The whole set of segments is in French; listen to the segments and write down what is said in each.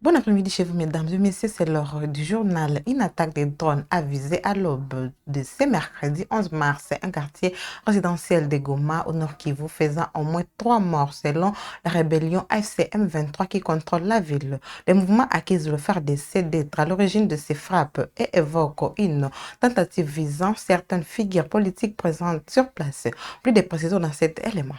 Bon après-midi chez vous, mesdames et messieurs. C'est l'heure du journal. Une attaque des drones a visé à l'aube de ce mercredi 11 mars un quartier résidentiel de Goma au Nord Kivu, faisant au moins 3 morts selon la rébellion AFC M23 qui contrôle la ville. Le mouvement accuse le FARDC d'être à l'origine de ces frappes et évoque une tentative visant certaines figures politiques présentes sur place. Plus de précisions dans cet élément.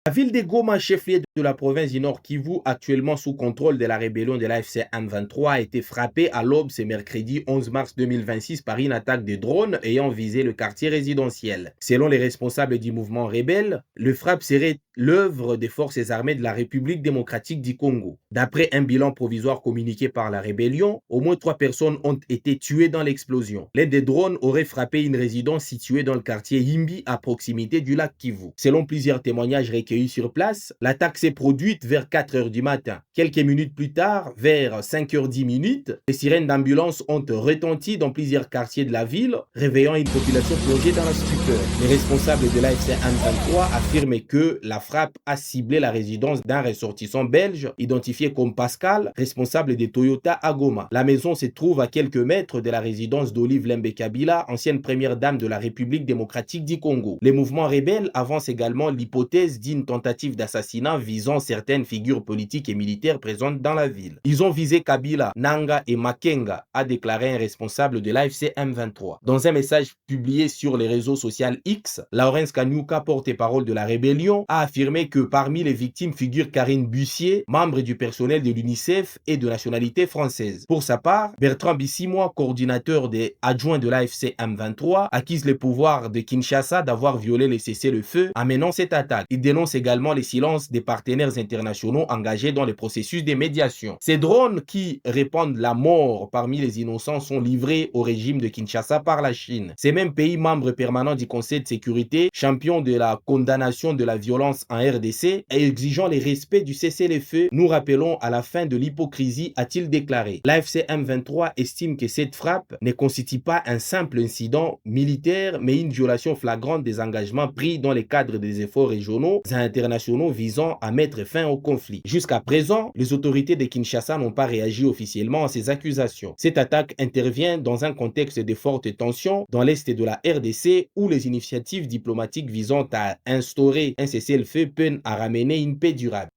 La ville de Goma, chef-lieu de la province du Nord Kivu, actuellement sous contrôle de la rébellion de l'AFC M23, a été frappée à l'aube ce mercredi 11 mars 2026 par une attaque de drones ayant visé le quartier résidentiel. Selon les responsables du mouvement rebelle, le frappe serait l'œuvre des forces armées de la République démocratique du Congo. D'après un bilan provisoire communiqué par la rébellion, au moins 3 personnes ont été tuées dans l'explosion. L'un des drones aurait frappé une résidence située dans le quartier Yimbi à proximité du lac Kivu. Selon plusieurs témoignages recueillis sur place, l'attaque s'est produite vers 4 heures du matin. Quelques minutes plus tard, vers 5h10, les sirènes d'ambulance ont retenti dans plusieurs quartiers de la ville, réveillant une population plongée dans la stupeur. Les responsables de l'AFC M23 affirment que la frappe a ciblé la résidence d'un ressortissant belge identifié comme Pascal, responsable des Toyota à Goma. La maison se trouve à quelques mètres de la résidence d'Olive Lembe Kabila, ancienne première dame de la République démocratique du Congo. Les mouvements rebelles avancent également l'hypothèse d'une tentative d'assassinat visant certaines figures politiques et militaires présentes dans la ville. Ils ont visé Kabila, Nanga et Makenga, a déclaré un responsable de l'AFC M23. Dans un message publié sur les réseaux sociaux X, Lawrence Kanyuka, porte-parole de la rébellion, a affirmé que parmi les victimes figure Karine Bussier, membre du personnel de l'UNICEF et de nationalité française. Pour sa part, Bertrand Bissimois, coordinateur des adjoints de l'AFC M23, accuse les pouvoirs de Kinshasa d'avoir violé les cessez-le-feu amenant cette attaque. Il dénonce également les silences des partenaires internationaux engagés dans le processus de médiation. Ces drones qui répandent la mort parmi les innocents sont livrés au régime de Kinshasa par la Chine. Ces mêmes pays membres permanents du Conseil de sécurité, champions de la condamnation de la violence en RDC et exigeant le respect du cessez-le-feu, nous rappelons à la fin de l'hypocrisie, a-t-il déclaré. L'AFC M23 estime que cette frappe ne constitue pas un simple incident militaire, mais une violation flagrante des engagements pris dans le cadre des efforts régionaux et internationaux visant à mettre fin au conflit. Jusqu'à présent, les autorités de Kinshasa n'ont pas réagi officiellement à ces accusations. Cette attaque intervient dans un contexte de fortes tensions dans l'est de la RDC où les initiatives diplomatiques visant à instaurer un cessez-le-feu peinent à ramener une paix durable.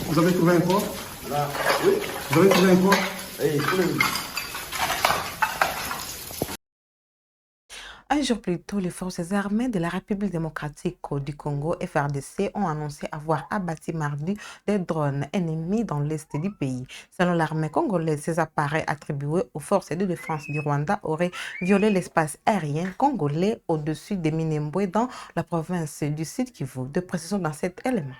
Vous avez trouvé un corps? Là, oui. Vous avez trouvé un corps? Oui. Un jour plus tôt, les forces armées de la République démocratique du Congo, FARDC, ont annoncé avoir abattu mardi des drones ennemis dans l'est du pays. Selon l'armée congolaise, ces appareils attribués aux forces de défense du Rwanda auraient violé l'espace aérien congolais au-dessus de Minembwe dans la province du Sud Kivu. De précision dans cet élément.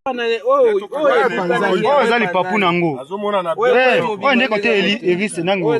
Ozali papu nango nde côté Elise nango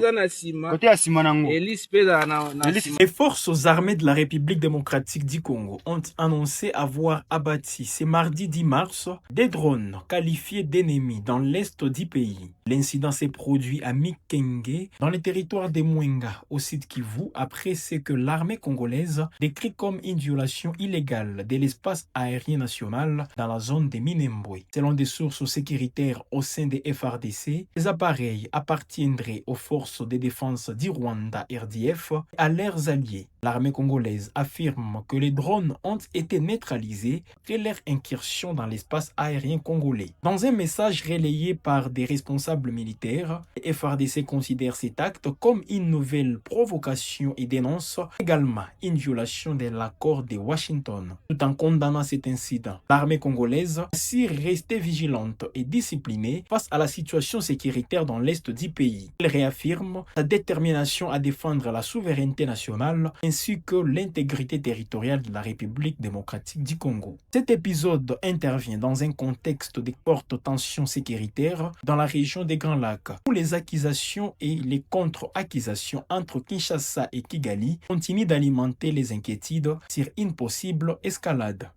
côté ya sima nango. Les forces armées de la République démocratique du Congo ont annoncé avoir abattu ce mardi 10 mars des drones qualifiés d'ennemis dans l'est du pays. L'incident s'est produit à Mikenge, dans le territoire de Mwenga, au Sud Kivu, après ce que l'armée congolaise décrit comme une violation illégale de l'espace aérien national dans la zone de Minembwe. Selon des sources sécuritaires au sein des FARDC, les appareils appartiendraient aux forces de défense du Rwanda RDF et à leurs alliés. L'armée congolaise affirme que les drones ont été neutralisés après leur incursion dans l'espace aérien congolais. Dans un message relayé par des responsables militaires, les FARDC considèrent cet acte comme une nouvelle provocation et dénonce également une violation de l'accord de Washington. Tout en condamnant cet incident, l'armée congolaise assure rester vigilante et disciplinée face à la situation sécuritaire dans l'est du pays. Elle réaffirme sa détermination à défendre la souveraineté nationale ainsi que l'intégrité territoriale de la République démocratique du Congo. Cet épisode intervient dans un contexte de fortes tensions sécuritaires dans la région des Grands Lacs, où les accusations et les contre-accusations entre Kinshasa et Kigali continuent d'alimenter les inquiétudes sur une possible escalade.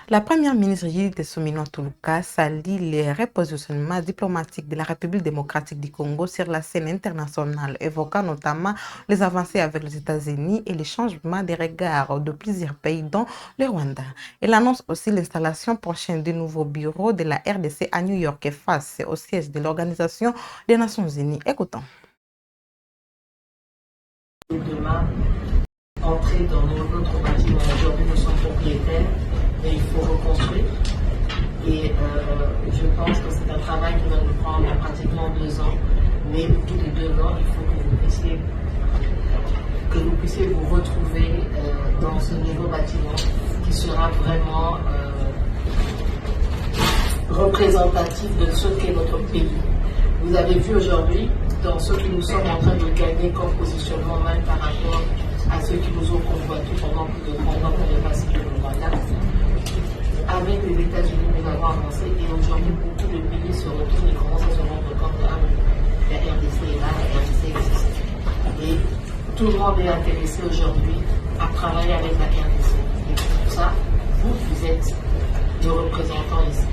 La première ministre Judith Suminwa Tuluka salue les repositionnements diplomatiques de la République démocratique du Congo sur la scène internationale, évoquant notamment les avancées avec les États-Unis et les changements des regards de plusieurs pays, dont le Rwanda. Elle annonce aussi l'installation prochaine du nouveau bureau de la RDC à New York face au siège de l'Organisation des Nations Unies. Écoutons. Demain, entrer dans notre bâtiment. Aujourd'hui, nous sommes propriétaires et il faut reconstruire. Et je pense que c'est un travail qui va nous prendre pratiquement 2 ans. Mais tous les 2 ans, il faut que vous puissiez vous retrouver dans ce nouveau bâtiment qui sera vraiment représentatif de ce qu'est notre pays. Vous avez vu aujourd'hui, dans ce que nous sommes en train de gagner comme positionnement, même par rapport à ceux qui nous ont convoités pendant plus de 30 ans pour ne pas citer le Rwanda. Avec les États-Unis, nous avons avancé et aujourd'hui, beaucoup de pays se retournent et commencent à se rendre compte que la RDC est là, la RDC existe. Et tout le monde est intéressé aujourd'hui à travailler avec la RDC. Et pour ça, vous êtes des représentants ici.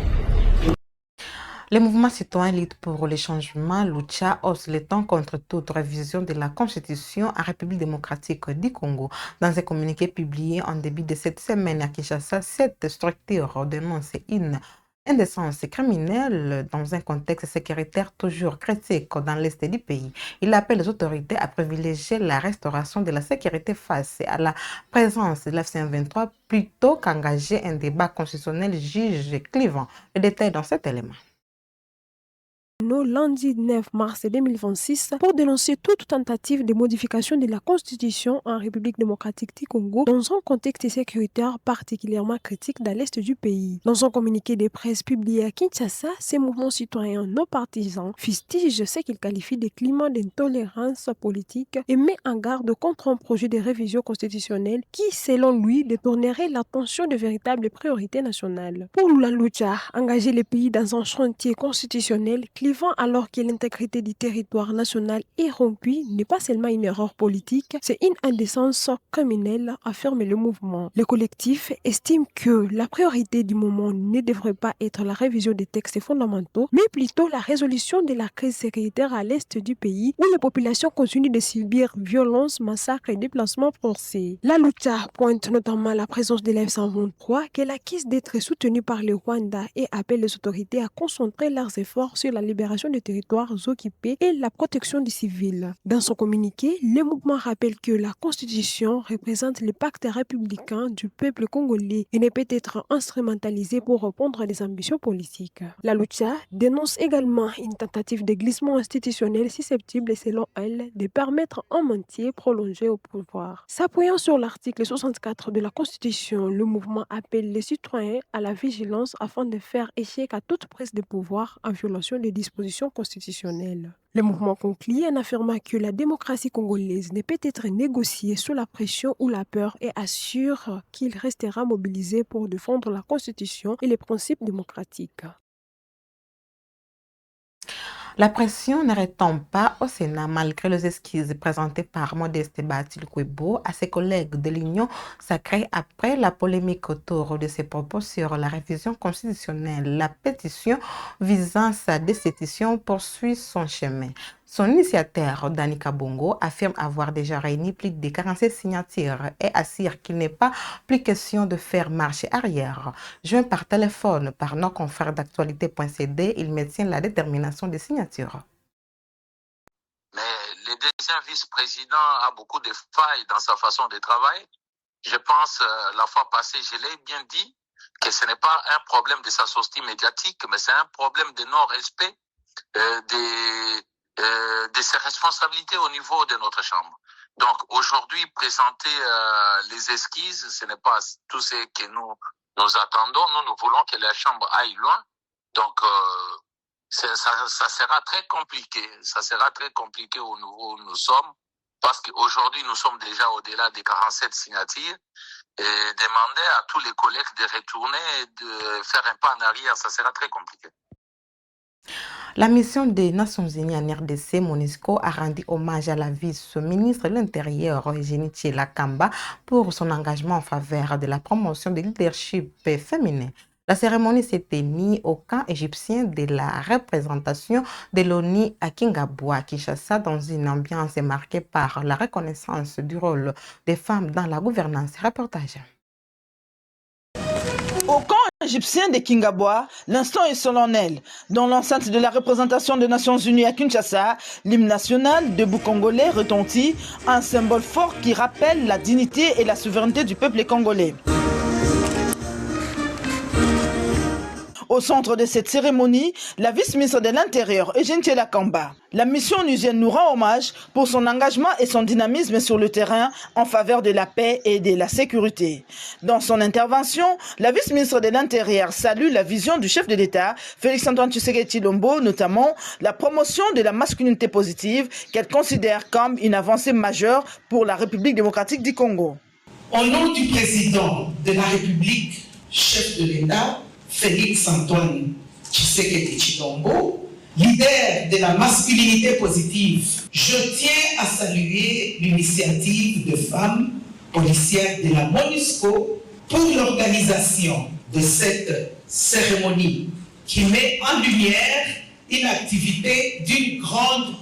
Le mouvement citoyen Lutte pour les changements, Lucha, hausse le temps contre toute révision de la Constitution en République démocratique du Congo. Dans un communiqué publié en début de cette semaine à Kinshasa, cette structure dénonce une indécence criminelle dans un contexte sécuritaire toujours critique dans l'est du pays. Il appelle les autorités à privilégier la restauration de la sécurité face à la présence de l'FC23 plutôt qu'engager un débat constitutionnel juge clivant. Le détail dans cet élément. Lundi 9 mars 2026 pour dénoncer toute tentative de modification de la Constitution en République démocratique du Congo dans un contexte sécuritaire particulièrement critique dans l'est du pays. Dans un communiqué de presse publié à Kinshasa, ces mouvements citoyens non partisans fustigent ce qu'ils qualifient de climat d'intolérance politique et met en garde contre un projet de révision constitutionnelle qui, selon lui, détournerait l'attention de véritables priorités nationales. Pour Lula Lucha, engager le pays dans un chantier constitutionnel clivant alors que l'intégrité du territoire national est rompue n'est pas seulement une erreur politique, c'est une indécence criminelle, affirme le mouvement. Le collectif estime que la priorité du moment ne devrait pas être la révision des textes fondamentaux, mais plutôt la résolution de la crise sécuritaire à l'est du pays où les populations continuent de subir violences, massacres et déplacements forcés. La Lucha pointe notamment la présence de l'F-123 qu'elle accuse d'être soutenue par le Rwanda et appelle les autorités à concentrer leurs efforts sur la libération des territoires occupés et la protection des civils. Dans son communiqué, le mouvement rappelle que la Constitution représente le pacte républicain du peuple congolais et ne peut être instrumentalisée pour répondre à des ambitions politiques. La Lucha dénonce également une tentative de glissement institutionnel susceptible, selon elle, de permettre un maintien prolongé au pouvoir. S'appuyant sur l'article 64 de la Constitution, le mouvement appelle les citoyens à la vigilance afin de faire échec à toute prise de pouvoir en violation des dispositions constitutionnelles. Le mouvement conclut en affirmant que la démocratie congolaise ne peut être négociée sous la pression ou la peur et assure qu'il restera mobilisé pour défendre la Constitution et les principes démocratiques. La pression ne retombe pas au Sénat malgré les esquisses présentées par Modeste Batil-Kwebo à ses collègues de l'Union sacrée après la polémique autour de ses propos sur la révision constitutionnelle. La pétition visant sa destitution poursuit son chemin. Son initiateur, Dani Kabongo, affirme avoir déjà réuni plus de 47 signatures et assure qu'il n'est pas plus question de faire marche arrière. Joint par téléphone par nos confrères d'actualité.cd, il maintient la détermination des signatures. Mais le deuxième vice-président a beaucoup de failles dans sa façon de travailler. Je pense, la fois passée, je l'ai bien dit, que ce n'est pas un problème de sa sortie médiatique, mais c'est un problème de non-respect de ses responsabilités au niveau de notre Chambre. Donc aujourd'hui, présenter les esquisses, ce n'est pas tout ce que nous attendons. Nous voulons que la Chambre aille loin. Donc ça sera très compliqué. Ça sera très compliqué au niveau où nous sommes, parce qu'aujourd'hui, nous sommes déjà au-delà des 47 signatures. Et demander à tous les collègues de retourner et de faire un pas en arrière, ça sera très compliqué. La mission des Nations Unies en RDC, MONUSCO, a rendu hommage à la vice-ministre de l'Intérieur, Eugénie Tchiela Kamba, pour son engagement en faveur de la promotion du leadership féminin. La cérémonie s'est tenue au camp égyptien de la représentation de l'ONU à Kingabwa, Kinshasa, dans une ambiance marquée par la reconnaissance du rôle des femmes dans la gouvernance. Reportage. Au camp égyptien de Kingabwa, l'instant est solennel. Dans l'enceinte de la représentation des Nations Unies à Kinshasa, l'hymne national debout congolais retentit, un symbole fort qui rappelle la dignité et la souveraineté du peuple congolais. Au centre de cette cérémonie, la vice-ministre de l'Intérieur, Eugénie Tchiela Kamba. La mission onusienne nous rend hommage pour son engagement et son dynamisme sur le terrain en faveur de la paix et de la sécurité. Dans son intervention, la vice-ministre de l'Intérieur salue la vision du chef de l'État, Félix-Antoine Tshisekedi Tshilombo, notamment la promotion de la masculinité positive qu'elle considère comme une avancée majeure pour la République démocratique du Congo. Au nom du président de la République, chef de l'État, Félix-Antoine Tshisekedi Tshilombo, leader de la masculinité positive, je tiens à saluer l'initiative de femmes policières de la MONUSCO pour l'organisation de cette cérémonie qui met en lumière une activité d'une grande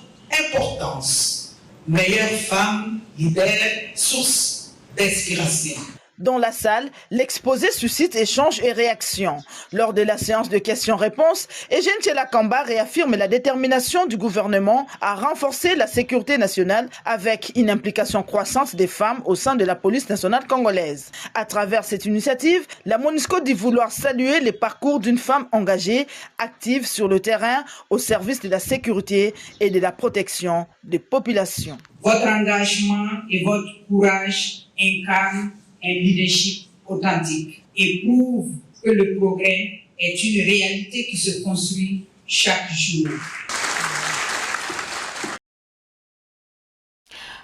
importance. Meilleure femme, leader, source d'inspiration. Dans la salle, l'exposé suscite échanges et réactions. Lors de la séance de questions-réponses, Eugénie Tchiela Kamba réaffirme la détermination du gouvernement à renforcer la sécurité nationale avec une implication croissante des femmes au sein de la police nationale congolaise. À travers cette initiative, la MONUSCO dit vouloir saluer les parcours d'une femme engagée, active sur le terrain au service de la sécurité et de la protection des populations. Votre engagement et votre courage incarnent un leadership authentique et prouve que le progrès est une réalité qui se construit chaque jour.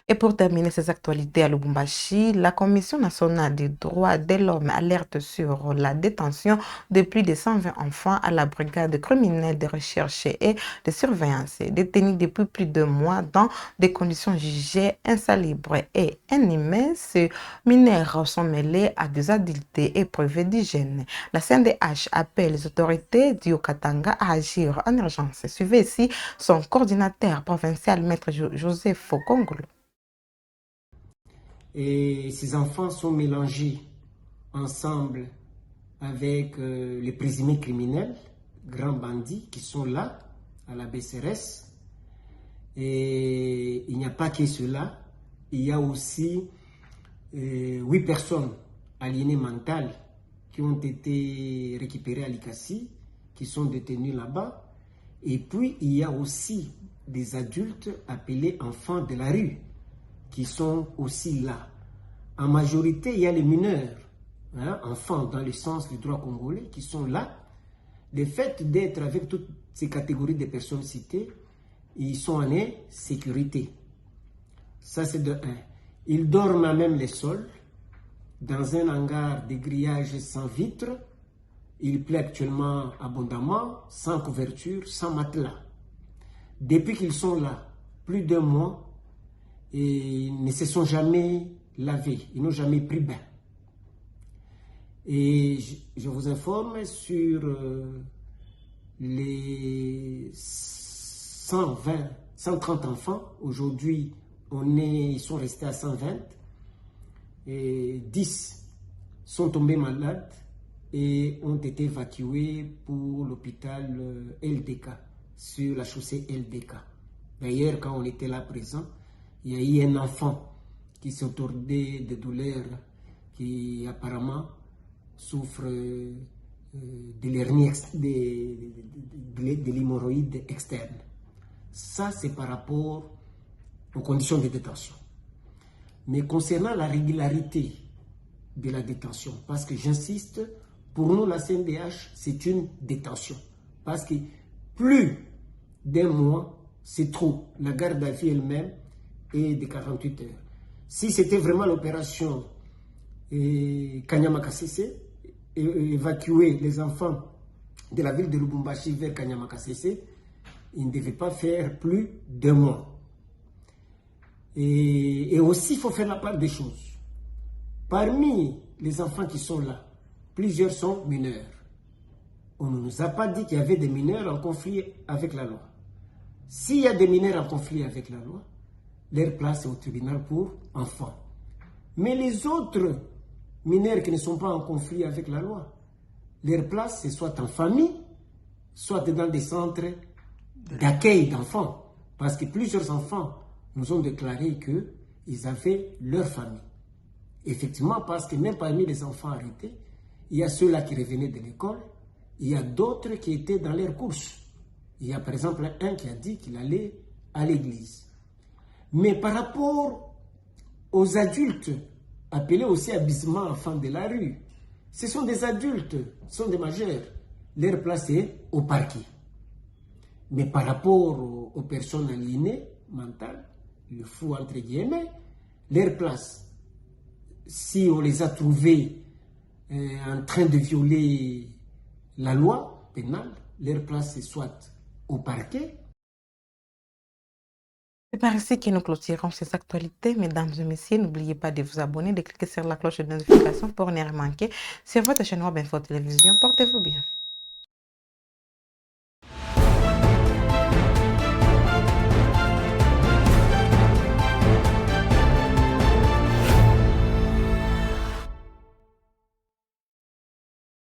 Et pour terminer ces actualités à Lubumbashi, la Commission nationale des droits de l'homme alerte sur la détention de plus de 120 enfants à la brigade criminelle de recherche et de surveillance, détenus depuis plus de mois dans des conditions jugées insalubres et inhumaines. Ces mineurs sont mêlés à des adultes et privés d'hygiène. La CNDH appelle les autorités du Haut-Katanga à agir en urgence. Suivez ici son coordinateur provincial, Maître Joseph Okongolo. Et ces enfants sont mélangés ensemble avec les présumés criminels, grands bandits qui sont là à la BCRS. Et il n'y a pas que cela, il y a aussi 8 personnes aliénées mentales qui ont été récupérées à Likasi, qui sont détenues là-bas. Et puis il y a aussi des adultes appelés enfants de la rue, qui sont aussi là. En majorité, il y a les mineurs, enfants dans le sens du droit congolais, qui sont là. Le fait d'être avec toutes ces catégories de personnes citées, ils sont en sécurité. Ça, c'est de 1. Ils dorment à même les sols, dans un hangar de grillage sans vitres. Il pleut actuellement abondamment, sans couverture, sans matelas. Depuis qu'ils sont là, plus d'1 mois, et ne se sont jamais lavés, ils n'ont jamais pris bain. Et je vous informe sur les 130 enfants. Aujourd'hui, ils sont restés à 120 et 10 sont tombés malades et ont été évacués pour l'hôpital LDK, sur la chaussée LDK. D'ailleurs, quand on était là présent, il y a eu un enfant qui s'est autorisé de douleurs, qui apparemment souffre de l'hernie, de l'hémorroïde externe. Ça, c'est par rapport aux conditions de détention. Mais concernant la régularité de la détention, parce que j'insiste, pour nous, la CNDH, c'est une détention. Parce que plus d'1 mois, c'est trop. La garde à vue elle-même est de 48 heures. Si c'était vraiment l'opération Kanyama-Kasese, évacuer les enfants de la ville de Lubumbashi vers Kanyama-Kasese, il ne devait pas faire plus d'1 mois. Et aussi, il faut faire la part des choses. Parmi les enfants qui sont là, plusieurs sont mineurs. On ne nous a pas dit qu'il y avait des mineurs en conflit avec la loi. S'il y a des mineurs en conflit avec la loi, leur place est au tribunal pour enfants. Mais les autres mineurs qui ne sont pas en conflit avec la loi, leur place c'est soit en famille, soit dans des centres d'accueil d'enfants. Parce que plusieurs enfants nous ont déclaré qu'ils avaient leur famille. Effectivement, parce que même parmi les enfants arrêtés, il y a ceux-là qui revenaient de l'école, il y a d'autres qui étaient dans leurs courses. Il y a par exemple un qui a dit qu'il allait à l'église. Mais par rapport aux adultes, appelés aussi habillement enfants de la rue, ce sont des adultes, ce sont des majeurs. Leur place est au parquet. Mais par rapport aux personnes aliénées, mentales, le fou entre guillemets, leur place, si on les a trouvés en train de violer la loi pénale, leur place est soit au parquet. C'est par ici que nous clôturons ces actualités. Mesdames et messieurs, n'oubliez pas de vous abonner, de cliquer sur la cloche de notification pour ne rien manquer sur votre chaîne Web Info Télévision. Portez-vous bien.